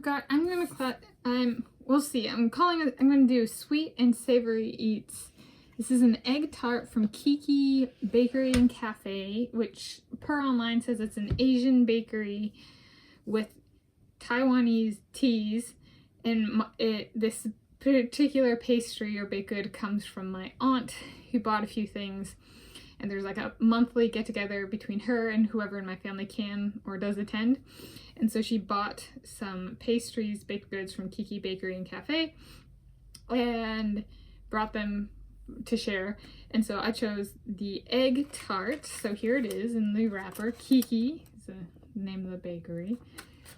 I'm gonna we'll see. I'm gonna do sweet and savory eats. This is an egg tart from Kiki Bakery and Cafe, which per online says it's an Asian bakery with Taiwanese teas, and this particular pastry or baked good comes from my aunt who bought a few things, and there's like a monthly get together between her and whoever in my family can or does attend, and so she bought some pastries, baked goods from Kiki Bakery and Cafe and brought them to share, and so I chose the egg tart. So here it is in the wrapper. Kiki is the name of the bakery,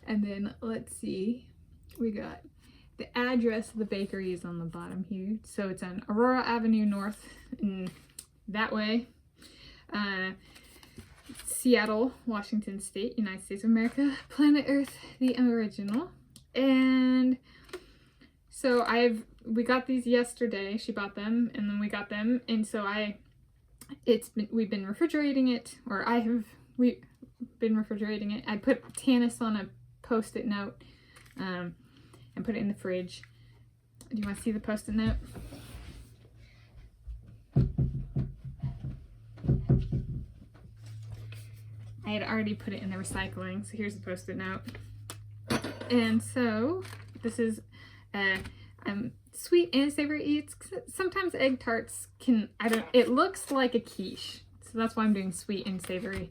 and then let's see, we got the address of the bakery is on the bottom here. So it's on Aurora Avenue North in that way, Seattle, Washington State, United States of America, planet Earth, the original. And so we got these yesterday. She bought them, and then we got them, and so we've been refrigerating it, or we've been refrigerating it. I put Tanis on a post-it note, and put it in the fridge. Do you want to see the post-it note? I had already put it in the recycling, so here's the post-it note. And so this is sweet and savory eats. Sometimes egg tarts it looks like a quiche, so that's why I'm doing sweet and savory.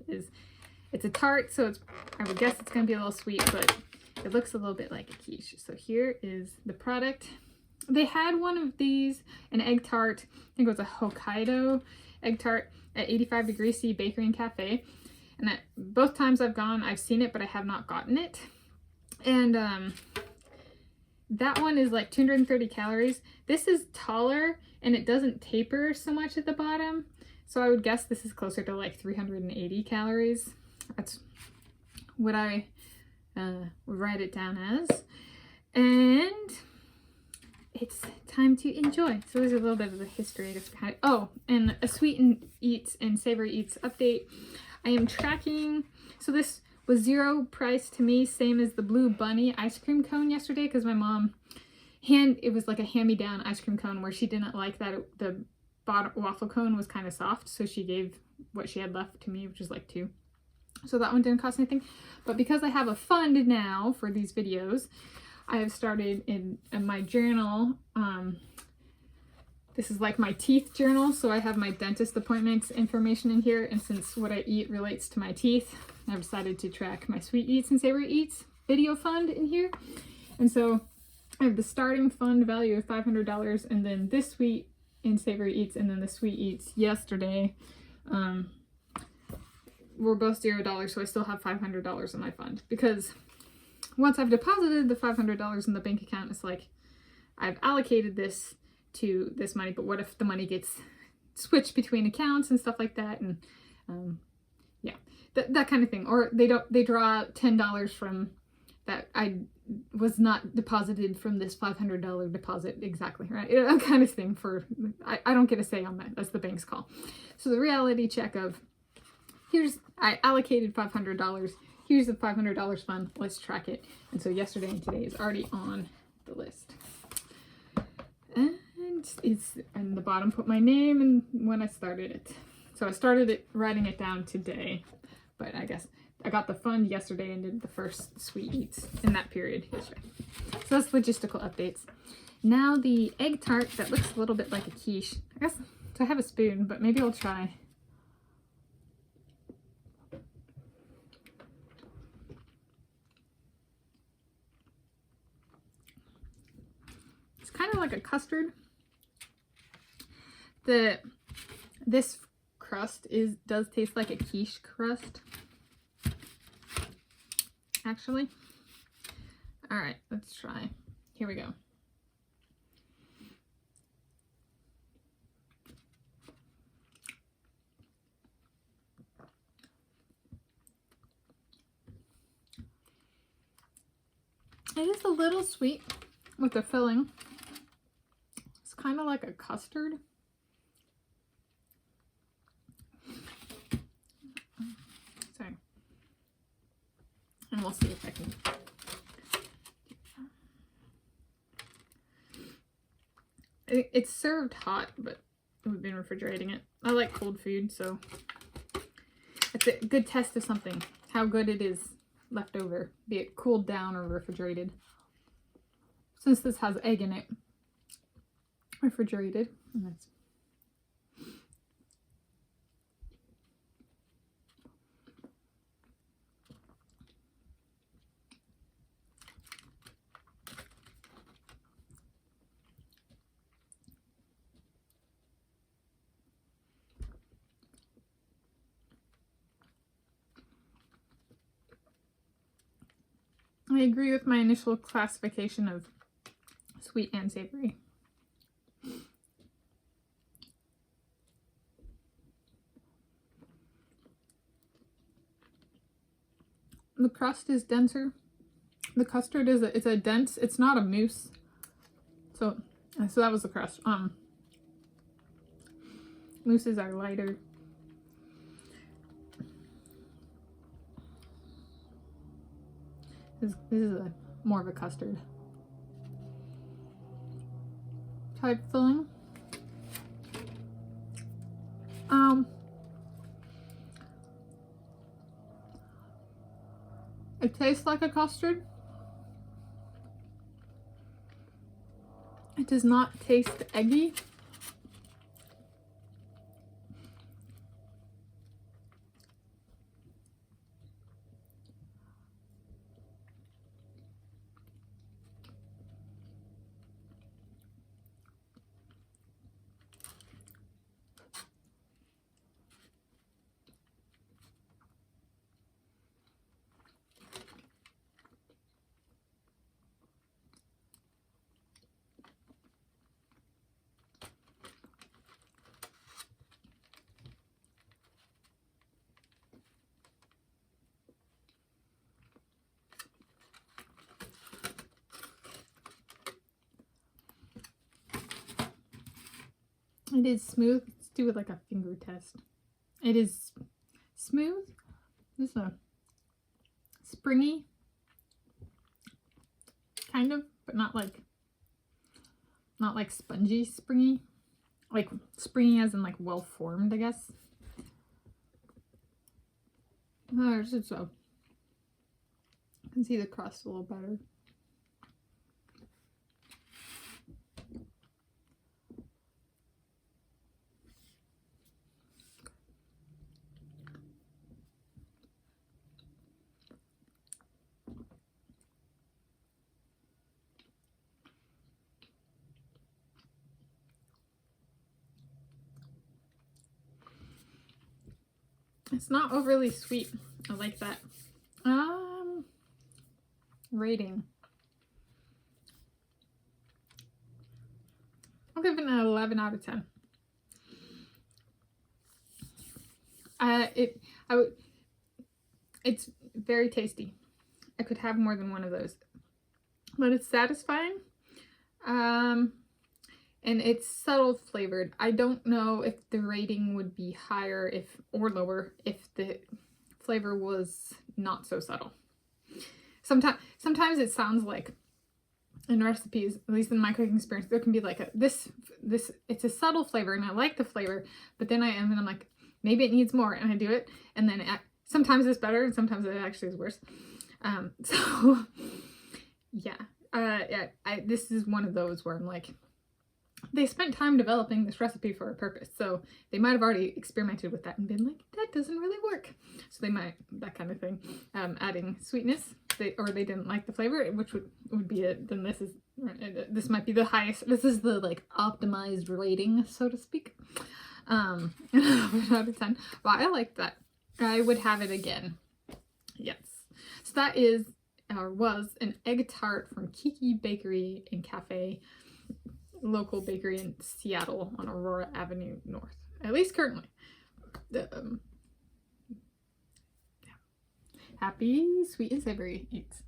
It's a tart, so I would guess it's gonna be a little sweet, but it looks a little bit like a quiche. So here is the product. They had one of these, an egg tart, I think it was a Hokkaido egg tart at 85 Degrees C Bakery and Cafe. And both times I've gone, I've seen it, but I have not gotten it. And that one is like 230 calories. This is taller, and it doesn't taper so much at the bottom. So I would guess this is closer to like 380 calories. That's what I would write it down as. And it's time to enjoy. So there's a little bit of the history. And a sweet and eats and savory eats update. I am tracking, so this was zero price to me, same as the Blue Bunny ice cream cone yesterday, because my mom it was like a hand-me-down ice cream cone where she didn't like that the bottom waffle cone was kind of soft, so she gave what she had left to me, which is like 2. So that one didn't cost anything. But because I have a fund now for these videos, I have started in my journal. This is like my teeth journal, so I have my dentist appointments information in here, and since what I eat relates to my teeth, I've decided to track my sweet eats and savory eats video fund in here. And so I have the starting fund value of $500, and then this sweet and savory eats, and then the sweet eats yesterday were both $0, so I still have $500 in my fund, because once I've deposited the $500 in the bank account, it's like I've allocated this to this money, but what if the money gets switched between accounts and stuff like that, and yeah, that kind of thing. Or they draw $10 from that I was not deposited from this $500 deposit exactly, right? That kind of thing. I don't get a say on that. That's the bank's call. So the reality check of I allocated $500. Here's the $500 fund. Let's track it. And so yesterday and today is already on the list. And it's in the bottom, put my name and when I started it. So I started writing it down today, but I guess I got the fund yesterday and did the first sweet eats in that period yesterday. So that's logistical updates. Now the egg tart that looks a little bit like a quiche. I guess, so I have a spoon, but maybe I'll try. It's kind of like a custard. This crust does taste like a quiche crust, actually. All right, let's try. Here we go. It is a little sweet with the filling. It's kind of like a custard. Sorry. And we'll see if I can It's served hot, but we've been refrigerating it. I like cold food, so it's a good test of something, how good it is left over, be it cooled down or refrigerated. Since this has egg in it, refrigerated, and that's I agree with my initial classification of sweet and savory. The crust is denser. The custard is it's a dense, it's not a mousse. So that was the crust. Mousses are lighter. This is more of a custard type filling. It tastes like a custard. It does not taste eggy. It is smooth. Let's do it like a finger test. It is smooth. This is a springy, kind of, but not like spongy springy. Like springy as in like well formed, I guess. There's so you can see the crust a little better. It's not overly sweet. I like that. Rating. I'll give it an 11 out of 10. It's very tasty. I could have more than one of those, but it's satisfying. And it's subtle flavored. I don't know if the rating would be higher or lower if the flavor was not so subtle. Sometimes it sounds like in recipes, at least in my cooking experience, there can be like this it's a subtle flavor and I like the flavor, but then I'm like, maybe it needs more, and I do it, and then sometimes it's better and sometimes it actually is worse. So yeah, this is one of those where I'm like, they spent time developing this recipe for a purpose, so they might have already experimented with that and been like, that doesn't really work. So they might, that kind of thing, adding sweetness, or they didn't like the flavor, which would be it. Then this might be the highest. This is the like optimized rating, so to speak. 11 out of 10. But I like that. I would have it again. Yes. So that is or was an egg tart from Kiki Bakery and Cafe, local bakery in Seattle on Aurora Avenue North, at least currently. Happy sweet and savory eats.